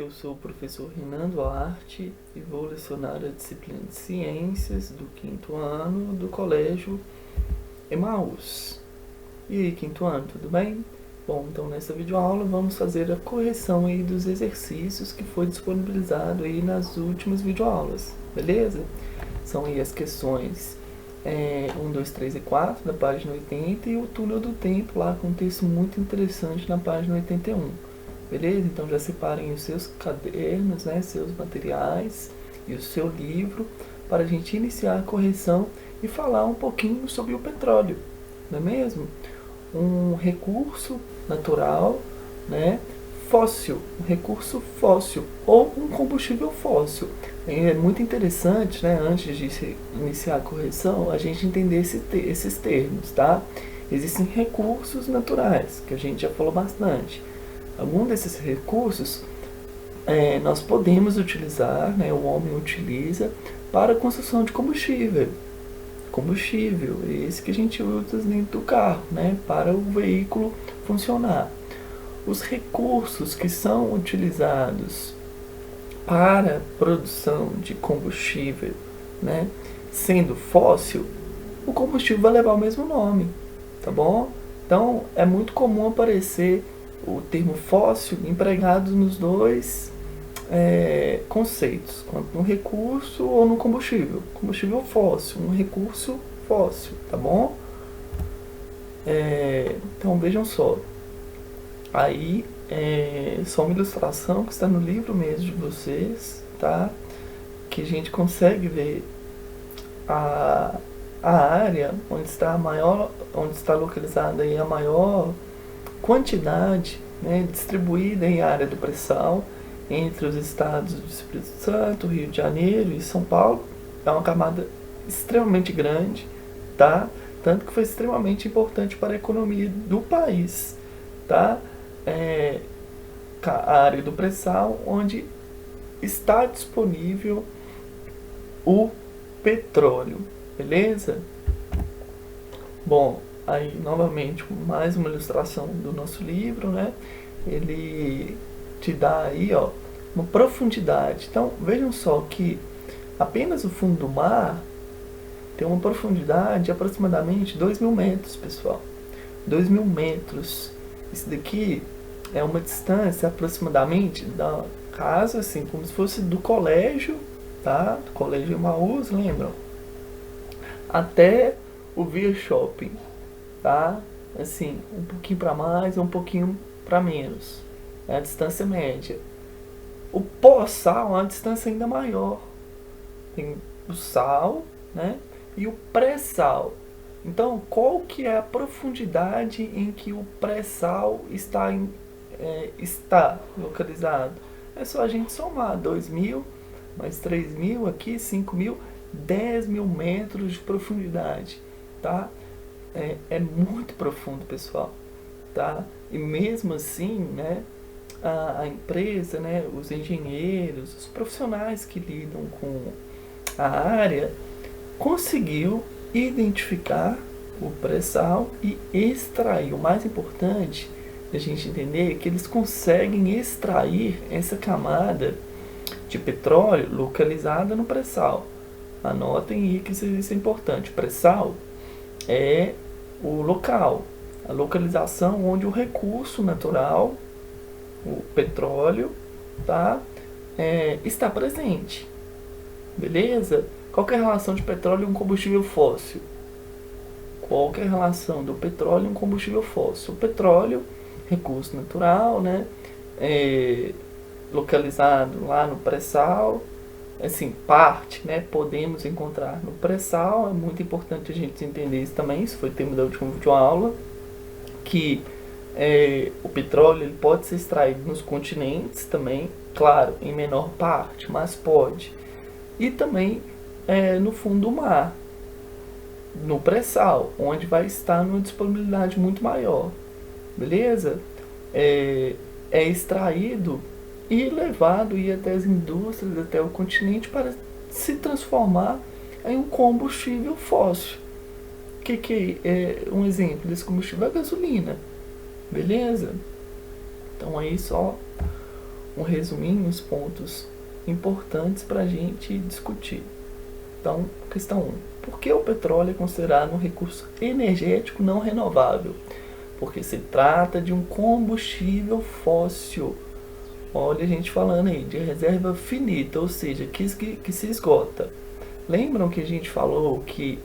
eu sou o professor Renan Duarte e vou lecionar a disciplina de Ciências do 5º ano do Colégio Emaús. E aí, 5º ano, tudo bem? Bom, então nessa videoaula vamos fazer a correção aí dos exercícios que foi disponibilizado aí nas últimas videoaulas, beleza? São aí as questões 1, 2, 3 e 4 da página 80 e o túnel do tempo lá com um texto muito interessante na página 81. Beleza? Então já separem os seus cadernos, né, seus materiais e o seu livro para a gente iniciar a correção e falar um pouquinho sobre o petróleo, não é mesmo? Um recurso natural, né, fóssil, um recurso fóssil ou um combustível fóssil. É muito interessante, né, antes de iniciar a correção, a gente entender esses termos, tá? Existem recursos naturais, que a gente já falou bastante. Algum desses recursos nós podemos utilizar, né, o homem utiliza para a construção de combustível. Combustível, esse que a gente usa dentro do carro, né, para o veículo funcionar. Os recursos que são utilizados para a produção de combustível, né, sendo fóssil, o combustível vai levar o mesmo nome, tá bom? Então, é muito comum aparecer o termo fóssil empregado nos dois conceitos, quanto no recurso ou no combustível. Combustível fóssil, um recurso fóssil, tá bom? Então vejam só, aí só uma ilustração que está no livro mesmo de vocês, tá? Que a gente consegue ver a área onde está localizada aí a maior quantidade, né, distribuída em área do pré-sal entre os estados do Espírito Santo, Rio de Janeiro e São Paulo. É uma camada extremamente grande, tá? Tanto que foi extremamente importante para a economia do país, tá? A área do pré-sal, onde está disponível o petróleo, beleza? Bom, aí novamente mais uma ilustração do nosso livro, né? Ele te dá aí, ó, uma profundidade. Então vejam só que apenas o fundo do mar tem uma profundidade de aproximadamente 2.000 metros, pessoal. 2.000 metros. Isso daqui é uma distância aproximadamente da casa, assim, como se fosse do colégio, tá? Do colégio Emaús, lembram? Até o Via Shopping, tá? Assim, um pouquinho para mais ou um pouquinho para menos. É a distância média. O pós-sal é uma distância ainda maior. Tem o sal, né? E o pré-sal. Então, qual que é a profundidade em que o pré-sal está localizado? É só a gente somar 2.000 mais 3.000 aqui, 5.000, 10.000 metros de profundidade, tá? É muito profundo, pessoal, tá? E mesmo assim, né, a empresa, né, os engenheiros, os profissionais que lidam com a área, conseguiu identificar o pré-sal e extrair. O mais importante a gente entender é que eles conseguem extrair essa camada de petróleo localizada no pré-sal. Anotem aí que isso é importante. Pré-sal é o local, a localização onde o recurso natural, o petróleo, tá, está presente. Beleza? Qual que é a relação de petróleo e um combustível fóssil? Qual que é a relação do petróleo e um combustível fóssil? O petróleo, recurso natural, né, localizado lá no pré-sal, assim, parte, né, podemos encontrar no pré-sal. É muito importante a gente entender isso também, isso foi tema da última videoaula, que o petróleo ele pode ser extraído nos continentes também, claro, em menor parte, mas pode. E também no fundo do mar, no pré-sal, onde vai estar numa disponibilidade muito maior, beleza? É extraído e levado até as indústrias, até o continente, para se transformar em um combustível fóssil. Que é um exemplo desse combustível? É a gasolina, beleza? Então aí só um resuminho, os pontos importantes para a gente discutir. Então, questão 1. Por que o petróleo é considerado um recurso energético não renovável? Porque se trata de um combustível fóssil. Olha a gente falando aí, de reserva finita, ou seja, que se esgota. Lembram que a gente falou que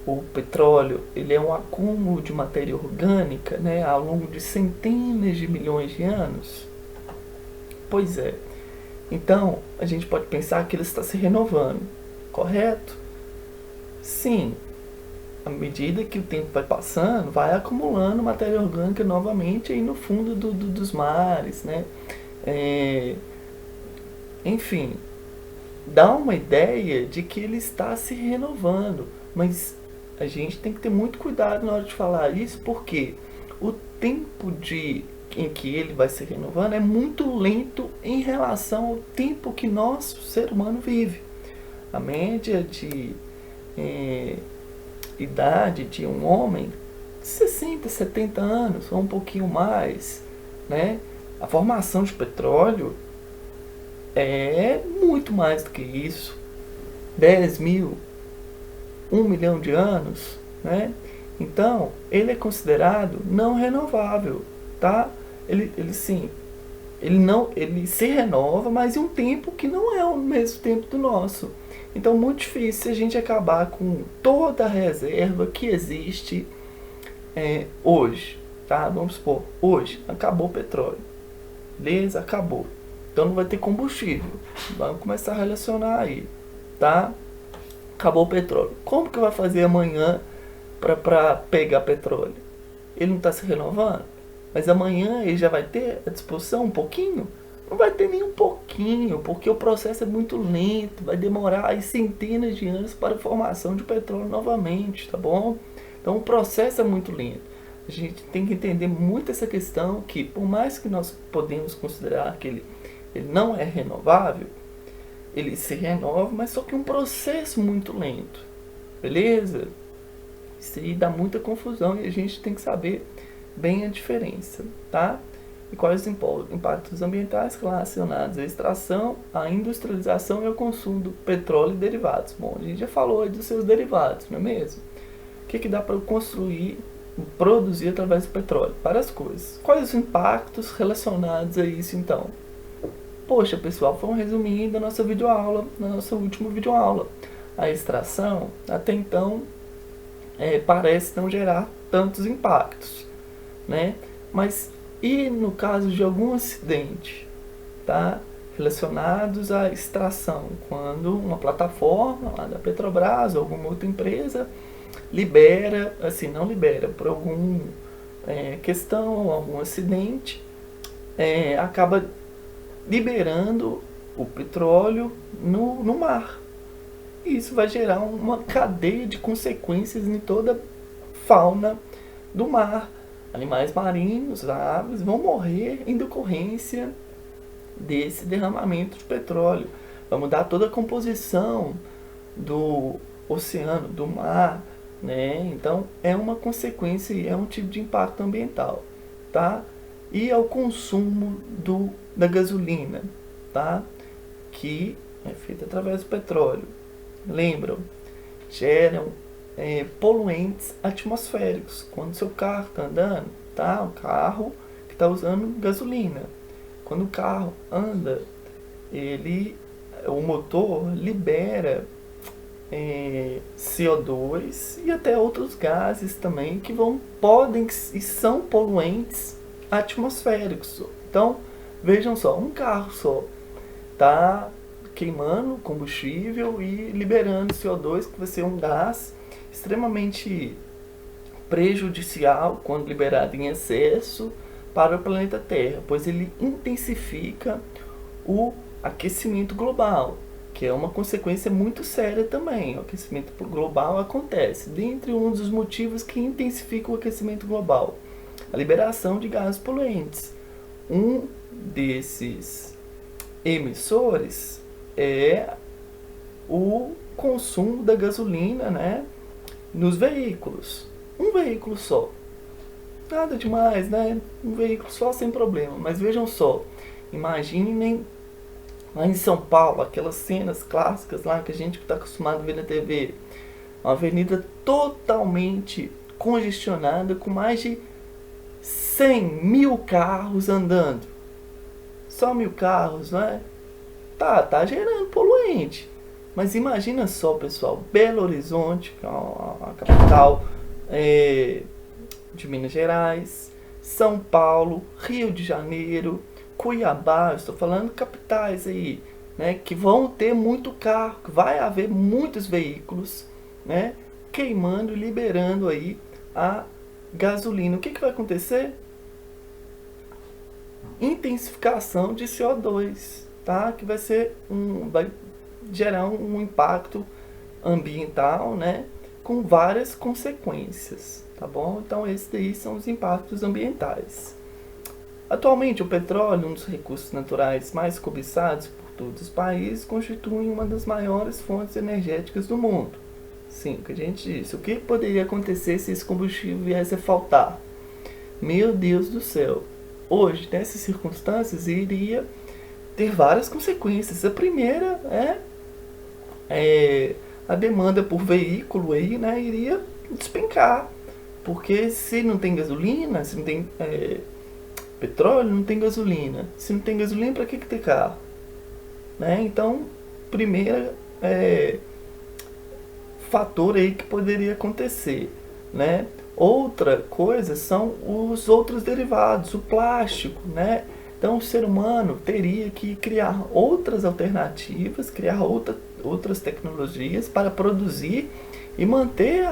o petróleo ele é um acúmulo de matéria orgânica, né, ao longo de centenas de milhões de anos? Pois é. Então, a gente pode pensar que ele está se renovando, correto? Sim. À medida que o tempo vai passando, vai acumulando matéria orgânica novamente aí no fundo dos mares, né? Enfim, dá uma ideia de que ele está se renovando, mas a gente tem que ter muito cuidado na hora de falar isso, porque o tempo em que ele vai se renovando é muito lento em relação ao tempo que nós, o ser humano, vive. A média de idade de um homem, 60, 70 anos, ou um pouquinho mais, né? A formação de petróleo é muito mais do que isso. 10 mil, 1 milhão de anos, né? Então, ele é considerado não renovável, tá? Ele se renova, mas em um tempo que não é o mesmo tempo do nosso. Então, muito difícil a gente acabar com toda a reserva que existe hoje, tá? Vamos supor, hoje acabou o petróleo, beleza? Acabou. Então não vai ter combustível. Vamos começar a relacionar aí, tá? Acabou o petróleo. Como que vai fazer amanhã para pegar petróleo? Ele não está se renovando? Mas amanhã ele já vai ter à disposição um pouquinho? Não vai ter nem um pouquinho, porque o processo é muito lento, vai demorar aí centenas de anos para a formação de petróleo novamente, tá bom? Então o processo é muito lento. A gente tem que entender muito essa questão que, por mais que nós podemos considerar que ele não é renovável, ele se renova, mas só que um processo muito lento, beleza? Isso aí dá muita confusão e a gente tem que saber bem a diferença, tá? E quais os impactos ambientais relacionados à extração, à industrialização e ao consumo do petróleo e derivados. Bom, a gente já falou aí dos seus derivados, não é mesmo? O que dá para produzir através do petróleo? Várias coisas. Quais os impactos relacionados a isso, então? Poxa, pessoal, foi um resuminho da nossa videoaula, da nossa última videoaula. A extração, até então, parece não gerar tantos impactos, né? Mas e no caso de algum acidente, tá? Relacionados à extração, quando uma plataforma lá da Petrobras ou alguma outra empresa libera, assim, não libera, por alguma questão, algum acidente, acaba liberando o petróleo no mar. E isso vai gerar uma cadeia de consequências em toda a fauna do mar. Animais marinhos, aves vão morrer em decorrência desse derramamento de petróleo. Vai mudar toda a composição do oceano, do mar, né? Então é uma consequência e é um tipo de impacto ambiental, tá? E ao consumo da gasolina, tá? Que é feita através do petróleo. Lembram? Geram poluentes atmosféricos. Quando seu carro está andando, tá? O carro que está usando gasolina. Quando o carro anda, o motor libera CO2 e até outros gases também que podem e são poluentes atmosféricos. Então, vejam só, um carro só está queimando combustível e liberando CO2, que vai ser um gás extremamente prejudicial quando liberado em excesso para o planeta Terra, pois ele intensifica o aquecimento global, que é uma consequência muito séria também. O aquecimento global acontece, dentre um dos motivos que intensifica o aquecimento global, a liberação de gases poluentes. Um desses emissores é o consumo da gasolina, né, nos veículos. Um veículo só, nada demais, né? Um veículo só sem problema. Mas vejam só, imaginem lá em São Paulo, aquelas cenas clássicas lá que a gente está acostumado a ver na TV. Uma avenida totalmente congestionada com mais de 100.000 carros andando. Só 1.000 carros, né? Tá gerando poluente. Mas imagina só, pessoal, Belo Horizonte, que é a capital de Minas Gerais, São Paulo, Rio de Janeiro, Cuiabá, eu estou falando capitais aí, né, que vão ter muito carro, que vai haver muitos veículos, né, queimando e liberando aí a gasolina. O que vai acontecer? Intensificação de CO2, tá? Que vai gerar um impacto ambiental, né, com várias consequências, tá bom? Então esses daí são os impactos ambientais. Atualmente o petróleo, um dos recursos naturais mais cobiçados por todos os países, constitui uma das maiores fontes energéticas do mundo. Sim, o que a gente disse. O que poderia acontecer se esse combustível viesse a faltar? Meu Deus do céu! Hoje, nessas circunstâncias, iria ter várias consequências. A primeira é a demanda por veículo aí, né, iria despencar. Porque se não tem gasolina, se não tem petróleo, não tem gasolina. Se não tem gasolina, para que ter carro? Né? Então, primeiro fator aí que poderia acontecer, né? Outra coisa são os outros derivados, o plástico, né? Então o ser humano teria que criar outras alternativas, criar outras tecnologias para produzir e manter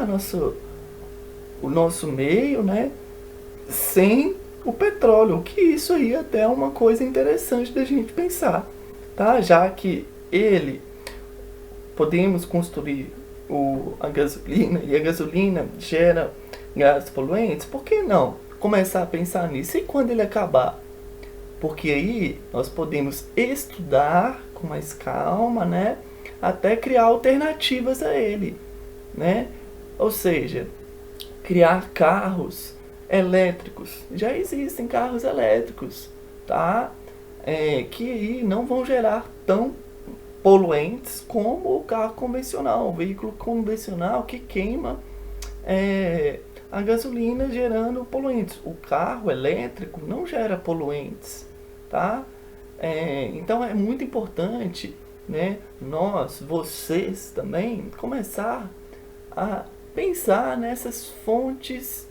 o nosso meio, né, sem o petróleo, que isso aí até é uma coisa interessante da gente pensar, tá? Já que podemos construir a gasolina e a gasolina gera gases poluentes, por que não começar a pensar nisso? E quando ele acabar? Porque aí nós podemos estudar com mais calma, né, até criar alternativas a ele, né? Ou seja, criar carros elétricos. Já existem carros elétricos, tá? Que aí não vão gerar tão poluentes como o carro convencional, o veículo convencional que queima a gasolina gerando poluentes. O carro elétrico não gera poluentes, tá? Então é muito importante, né, vocês também, começar a pensar nessas fontes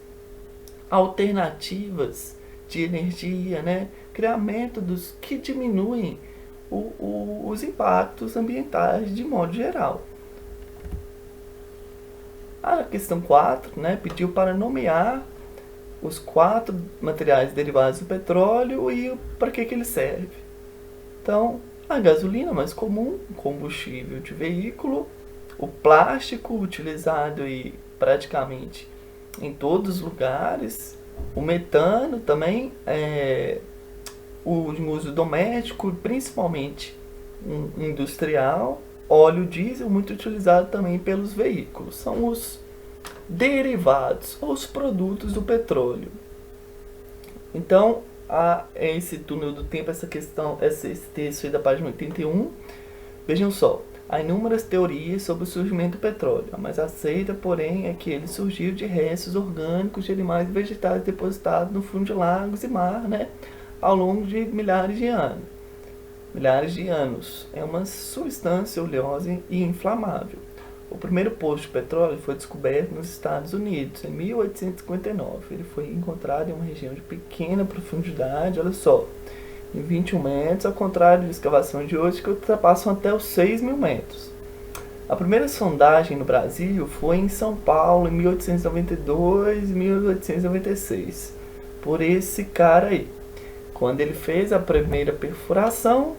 alternativas de energia, né? Criar métodos que diminuem os impactos ambientais de modo geral. A questão 4, né, pediu para nomear os 4 materiais derivados do petróleo e para que ele serve. Então, a gasolina mais comum, combustível de veículo, o plástico utilizado praticamente em todos os lugares, o metano também, o uso doméstico, principalmente industrial, óleo diesel, muito utilizado também pelos veículos. São os derivados, ou os produtos do petróleo. Então, esse túnel do tempo, esse texto aí da página 81, vejam só, há inúmeras teorias sobre o surgimento do petróleo. A mais aceita, porém, é que ele surgiu de restos orgânicos de animais e vegetais depositados no fundo de lagos e mar, né, ao longo de milhares de anos. É uma substância oleosa e inflamável. O primeiro poço de petróleo foi descoberto nos Estados Unidos em 1859. Ele foi encontrado em uma região de pequena profundidade, olha só, em 21 metros, ao contrário de escavações de hoje que ultrapassam até os 6.000 metros. A primeira sondagem no Brasil foi em São Paulo em 1892 e 1896, por esse cara aí. Quando ele fez a primeira perfuração,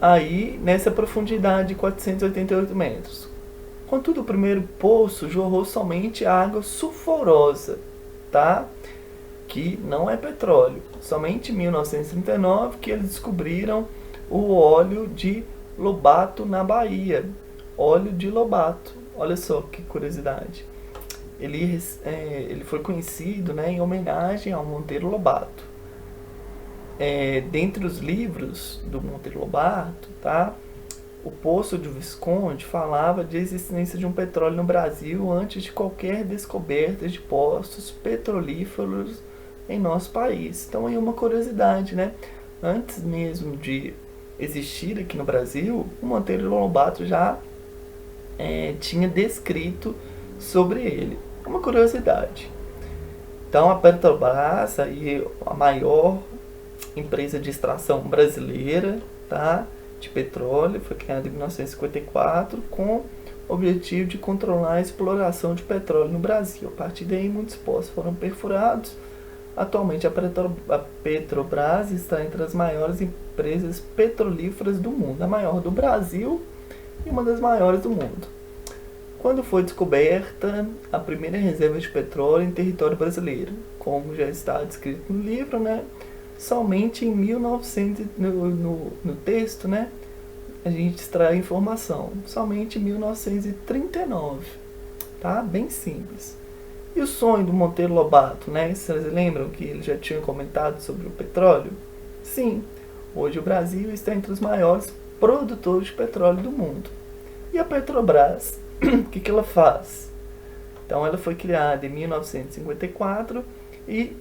aí nessa profundidade de 488 metros. Contudo, o primeiro poço jorrou somente água sulfurosa, tá? Que não é petróleo. Somente em 1939 que eles descobriram o óleo de Lobato na Bahia. Óleo de Lobato. Olha só que curiosidade. ele foi conhecido, né, em homenagem ao Monteiro Lobato. Dentre os livros do Monteiro Lobato, tá? O Poço de Visconde falava de existência de um petróleo no Brasil antes de qualquer descoberta de postos petrolíferos em nosso país. Então aí uma curiosidade, né? Antes mesmo de existir aqui no Brasil, o Monteiro Lobato já tinha descrito sobre ele. Uma curiosidade. Então a Petrobras, aí, a maior empresa de extração brasileira, tá, de petróleo, foi criada em 1954 com o objetivo de controlar a exploração de petróleo no Brasil. A partir daí, muitos poços foram perfurados. Atualmente, a Petrobras está entre as maiores empresas petrolíferas do mundo, a maior do Brasil e uma das maiores do mundo. Quando foi descoberta a primeira reserva de petróleo em território brasileiro, como já está descrito no livro, né? Somente em 1900, no texto, né? A gente extrai a informação. Somente em 1939, tá? Bem simples. E o sonho do Monteiro Lobato, né? Vocês lembram que ele já tinha comentado sobre o petróleo? Sim, hoje o Brasil está entre os maiores produtores de petróleo do mundo. E a Petrobras, o que ela faz? Então ela foi criada em 1954 e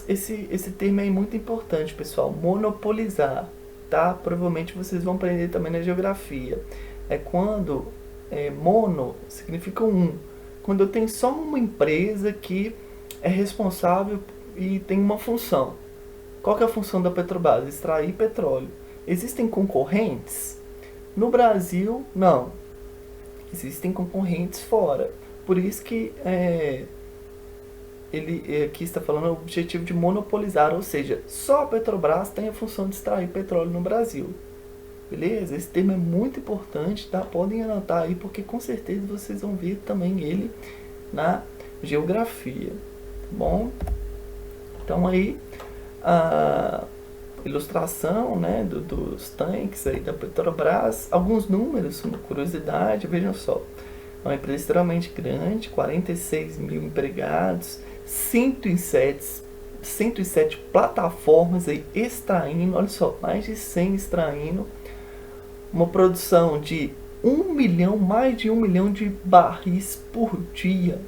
esse termo é muito importante, pessoal, monopolizar, tá? Provavelmente vocês vão aprender também na geografia. É quando mono significa um. Quando eu tenho só uma empresa que é responsável e tem uma função. Qual que é a função da Petrobras? Extrair petróleo. Existem concorrentes? No Brasil, não. Existem concorrentes fora. Por isso que ele aqui está falando o objetivo de monopolizar, ou seja, só a Petrobras tem a função de extrair petróleo no Brasil. Beleza? Esse termo é muito importante, tá? Podem anotar aí, porque com certeza vocês vão ver também ele na geografia, tá bom? Então aí, a ilustração, né, dos tanques aí da Petrobras, alguns números, uma curiosidade, vejam só. É uma empresa extremamente grande, 46 mil empregados, 107 plataformas aí extraindo, olha só, mais de 100 extraindo, uma produção de 1 milhão, mais de 1 milhão de barris por dia.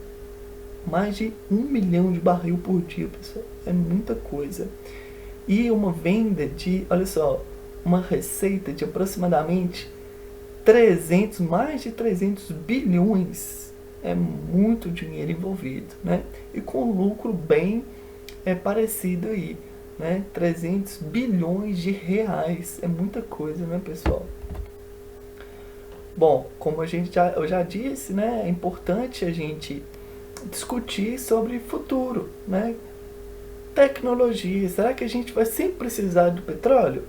Mais de 1 milhão de barril por dia, pessoal. É muita coisa. E uma venda de, olha só, uma receita de aproximadamente mais de 300 bilhões. É muito dinheiro envolvido, né? E com lucro bem parecido aí, né? 300 bilhões de reais. É muita coisa, né, pessoal? Bom, como eu já disse, né, é importante a gente discutir sobre futuro, né? Tecnologia. Será que a gente vai sempre precisar do petróleo?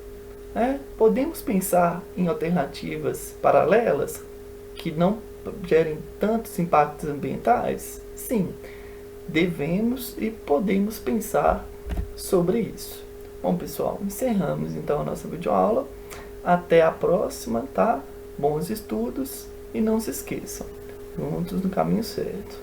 Podemos pensar em alternativas paralelas que não gerem tantos impactos ambientais? Sim, devemos e podemos pensar sobre isso. Bom, pessoal, encerramos então a nossa videoaula. Até a próxima, tá? Bons estudos e não se esqueçam, juntos no caminho certo.